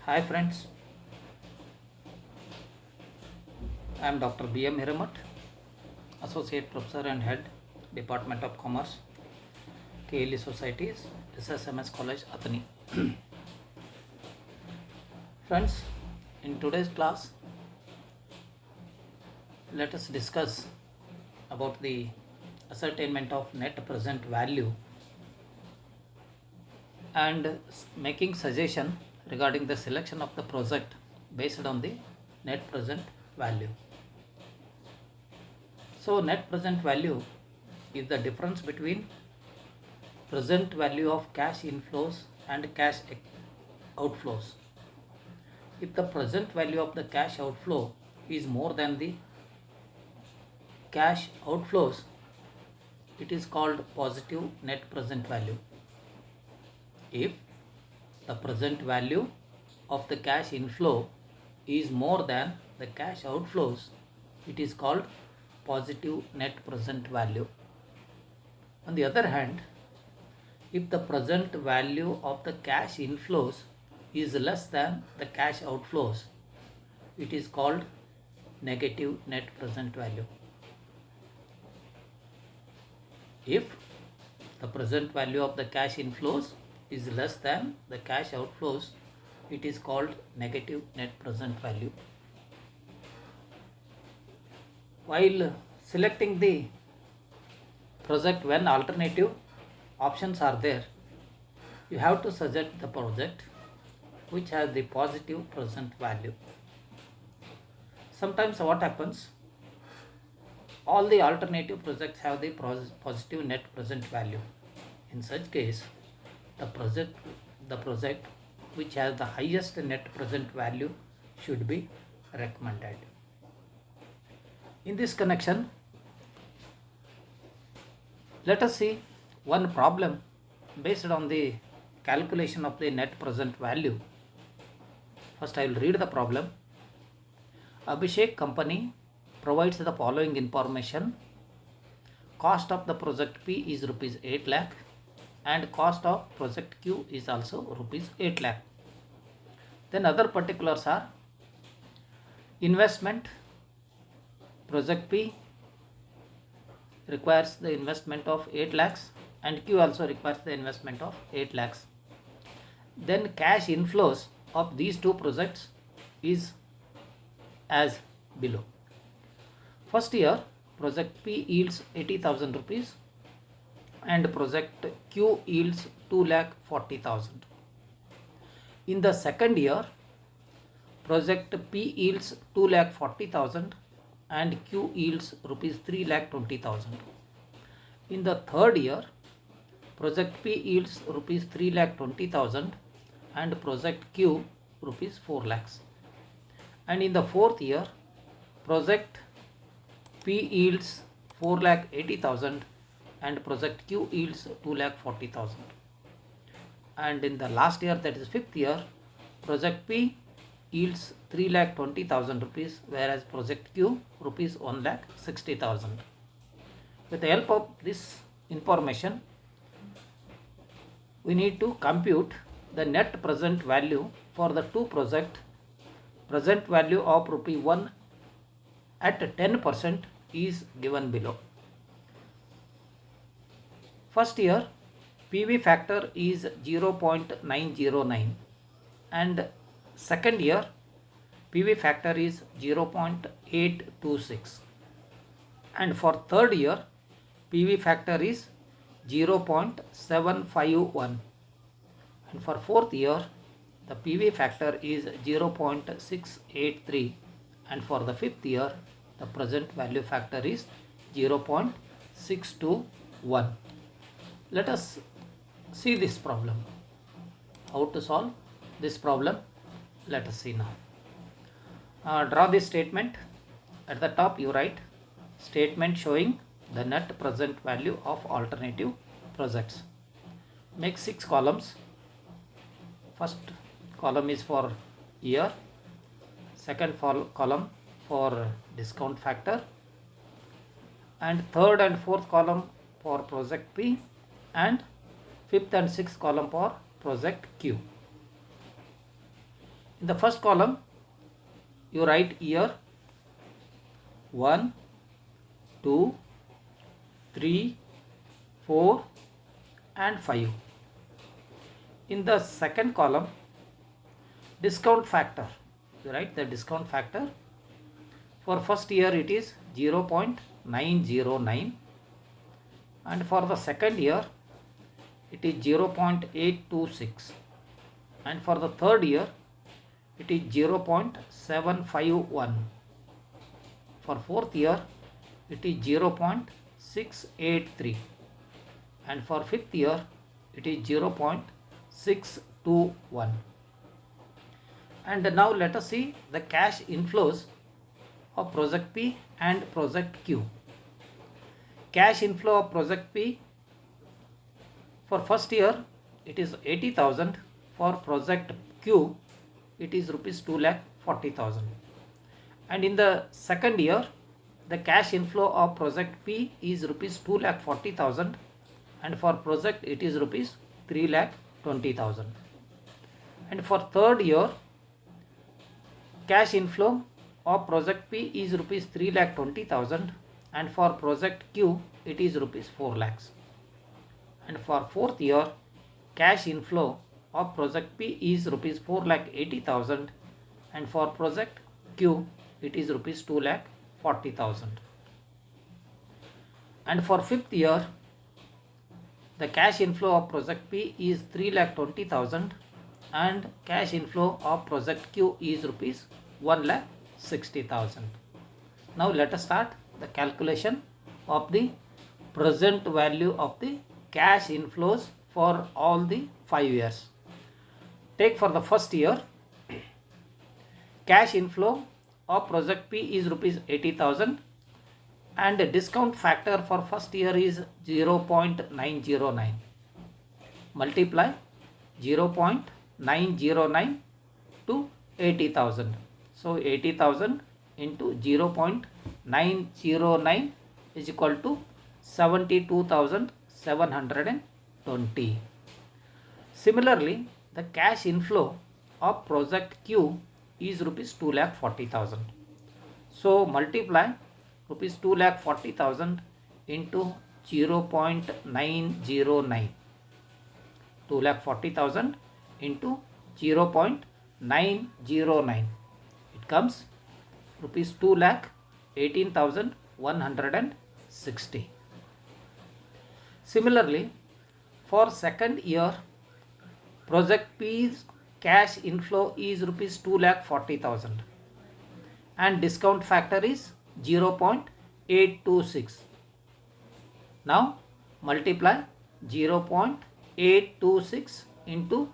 Hi friends, I am Dr. B.M. Hiramat, Associate Professor and Head, Department of Commerce, KLE Societies, SSMS College, Athani. Friends, in today's class, let us discuss about the ascertainment of net present value and making suggestion regarding the selection of the project based on the net present value. So net present value is the difference between present value of cash inflows and cash outflows. If the present value of the cash outflow is more than the cash outflows, it is called positive net present value. If the present value of the cash inflow is more than the cash outflows, it is called positive net present value. On the other hand, if the present value of the cash inflows is less than the cash outflows, it is called negative net present value. If the present value of the cash inflows is less than the cash outflows, it is called negative net present value. While selecting the project, when alternative options are there, you have to suggest the project which has the positive present value. Sometimes what happens, all the alternative projects have the positive net present value. In such case, the project which has the highest net present value should be recommended. In this connection, let us see one problem based on the calculation of the net present value. First, I will read the problem. Abhishek Company provides the following information. Cost of the project P is rupees 8 lakh and cost of project Q is also rupees 8 lakh. Then other particulars are investment. Project P requires the investment of 8 lakhs and Q also requires the investment of 8 lakhs. Then cash inflows of these two projects is as below. First year, project P yields 80,000 rupees and project Q yields 2,40,000. In the second year, project P yields 2,40,000 and Q yields rupees 3,20,000. In the third year, project P yields rupees 3,20,000 and project Q rupees 4 lakhs. And in the fourth year, project P yields 4,80,000 and project Q yields 2,40,000. And in the last year, that is fifth year, project P yields 3,20,000 rupees, whereas project Q rupees 1,60,000. With the help of this information, we need to compute the net present value for the two projects. Present value of rupee 1 at 10% is given below. First year, PV factor is 0.909 and second year, PV factor is 0.826 and for third year, PV factor is 0.751 and for fourth year, the PV factor is 0.683 and for the fifth year, the present value factor is 0.621. Let us see this problem. How to solve this problem? Let us see now. Draw this statement. At the top you write statement showing the net present value of alternative projects. Make 6 columns. First column is for year, second column for discount factor, and third and fourth column for project P, and fifth and sixth column for project Q. In the first column, you write year 1, 2, 3, 4 and 5. In the second column, discount factor, you write the discount factor. For first year it is 0.909 and for the second year it is 0.826 and for the third year it is 0.751. For fourth year it is 0.683 and for fifth year it is 0.621. And now let us see the cash inflows of project P and project Q. Cash inflow of project P, for first year it is 80,000. For project Q it is rupees 2,40,000. And in the second year the cash inflow of project P is rupees 2,40,000 and for project it is rupees 3,20,000. And for third year cash inflow of project P is rupees 3,20,000 and for project Q it is rupees 4 lakhs. And for fourth year cash inflow of project P is rupees 4,80,000 and for project Q it is rupees 2,40,000. And for fifth year the cash inflow of project P is 3,20,000 and cash inflow of project Q is rupees 1,60,000. Now let us start the calculation of the present value of the cash inflows for all the 5 years. Take for the first year, cash inflow of project P is rupees 80,000 and the discount factor for first year is 0.909. Multiply 0.909 to 80,000. So 80,000 into 0.909 is equal to 72,720. Similarly, the cash inflow of project Q is rupees 2,40,000. So multiply rupees 2,40,000 into 0.909. 2,40,000 into 0.909. It comes rupees 2,18,160. Similarly, for second year, project P's cash inflow is rupees 2,40,000 and discount factor is 0.826. Now multiply 0.826 into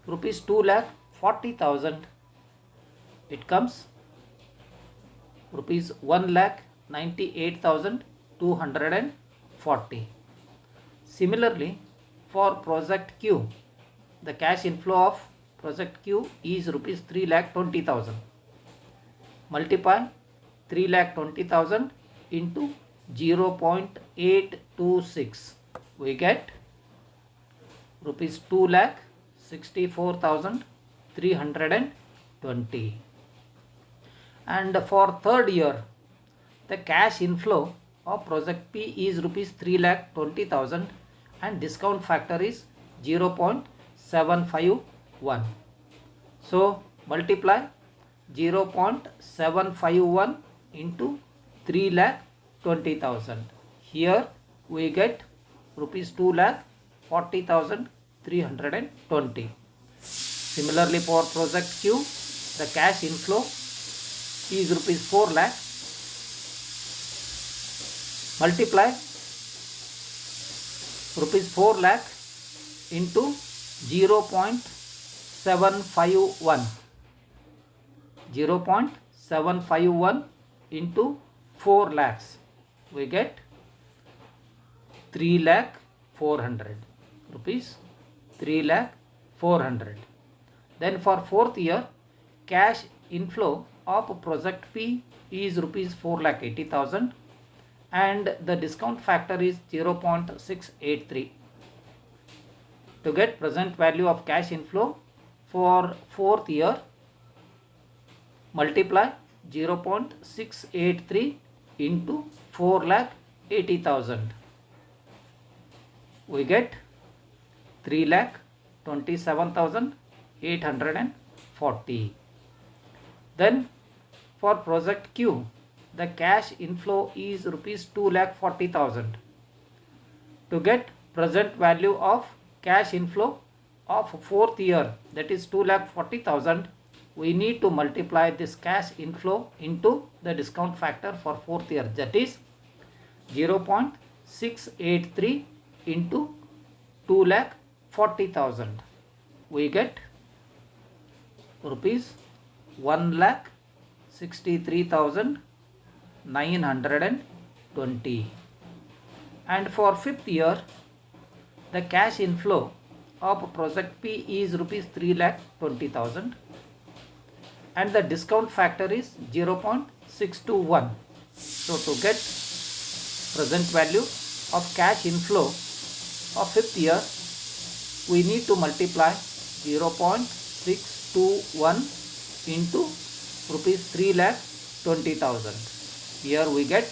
rupees 2,40,000. It comes rupees 1,98,240. Similarly, for project Q, the cash inflow of project Q is rupees 3,20,000. Multiply 3,20,000 into 0.826. We get rupees 2,64,320. And for third year, the cash inflow of project P is rupees 3,20,000 and discount factor is 0.751. So multiply 0.751 into 3,20,000. Here we get rupees 2,40,320. Similarly, for project Q, the cash inflow is rupees 4 lakh. Multiply rupees 4 lakh into 0.751. 0.751 into 4 lakhs. We get 3,400,000 rupees. 3,400,000. Then for fourth year, cash inflow of project P is rupees 4,80,000 and the discount factor is 0.683. To get present value of cash inflow for fourth year, multiply 0.683 into 4,80,000. We get 3,27,840. Then for project Q, the cash inflow is rupees 2,40,000. To get present value of cash inflow of fourth year, that is 2,40,000, we need to multiply this cash inflow into the discount factor for fourth year, that is 0.683 into 2,40,000. We get rupees 1,63,920. And for fifth year, the cash inflow of project P is rupees 3,20,000 and the discount factor is 0.621. So to get present value of cash inflow of fifth year, we need to multiply 0.621 into rupees 3,20,000. Here we get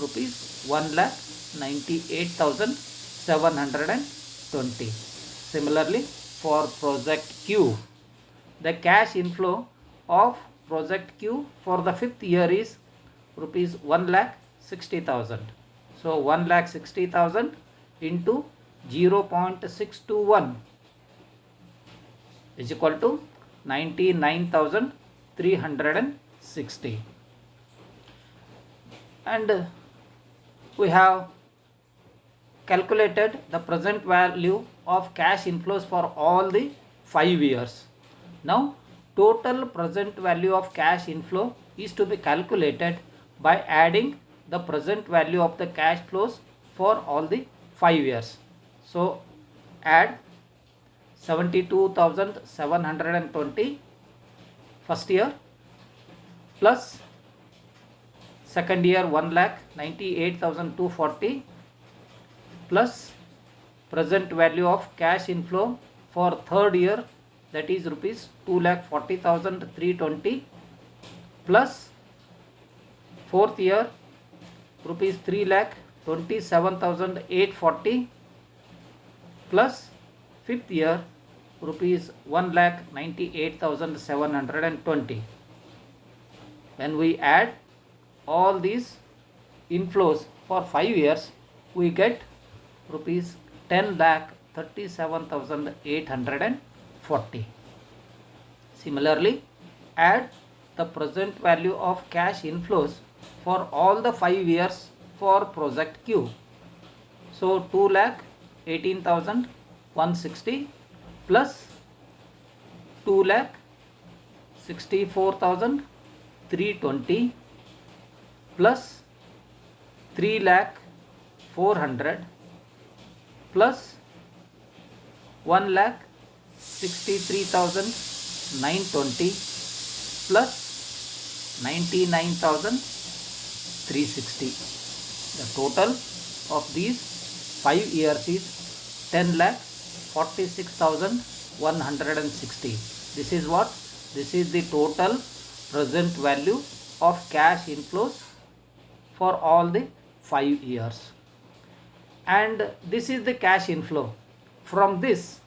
rupees 1,98,720. Similarly, for project Q, the cash inflow of project Q for the fifth year is rupees 1,60,000. So 1,60,000 into 0.621 is equal to 99,360. And we have calculated the present value of cash inflows for all the 5 years. Now total present value of cash inflow is to be calculated by adding the present value of the cash flows for all the 5 years. So add 72,720 first year plus second year 1,98,240 plus present value of cash inflow for third year, that is rupees 2,40,320 plus fourth year rupees 3,27,840 plus fifth year rupees 1,98,720. When we add all these inflows for 5 years, we get rupees 10,37,840. Similarly, add the present value of cash inflows for all the 5 years for project Q. So 2,18,160 plus 2,64,320 plus 3,04,000 plus 1,63,920 plus 99,360. The total of these 5 years is 10,46,160. This is what? This is the total present value of cash inflows for all the 5 years. And this is the cash inflow. From this,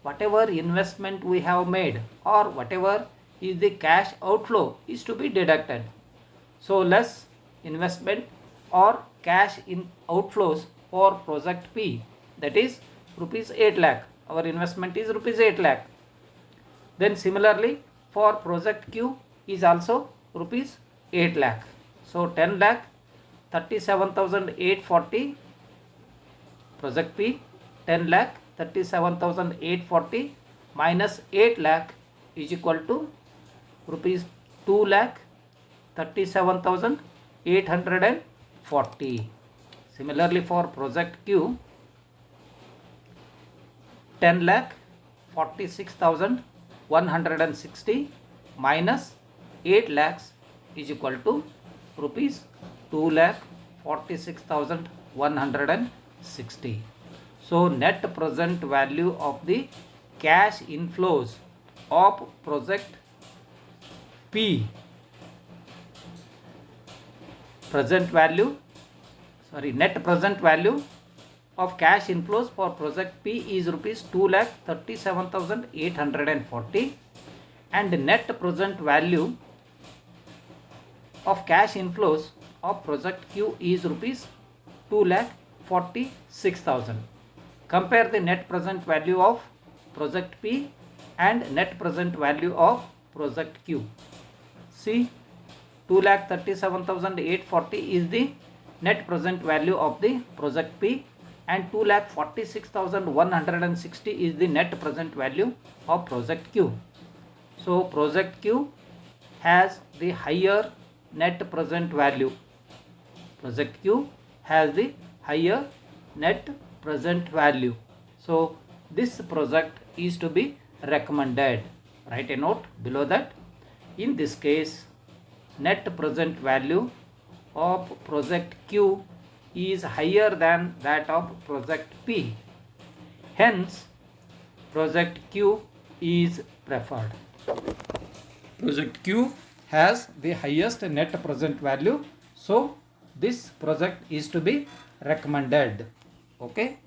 whatever investment we have made or whatever is the cash outflow is to be deducted. So less investment or cash in outflows for project P, that is rupees 8 lakh. Our investment is rupees 8 lakh. Then similarly for project Q is also rupees 8 lakh. So 10 lakh 37,840 project P, 10 lakh 37,840 minus 8 lakh is equal to rupees 2 lakh 37,840. Similarly for project Q, 10 lakh 46,160 minus 8 lakhs is equal to rupees 2 lakh 46,160. So net present value of the cash inflows of project P present value, net present value of cash inflows for project P is rupees 2,37,840 and net present value of cash inflows of project Q is rupees 2,46,000. Compare the net present value of project P and net present value of project Q. See, 2,37,840 is the net present value of the project P and 2,46,160 is the net present value of project Q. So project Q has the higher net present value. Project Q has the higher net present value. So this project is to be recommended. Write a note below that. In this case, net present value of project Q is higher than that of project P. Hence, project Q is preferred. Project Q has the highest net present value. So, this project is to be recommended. Okay.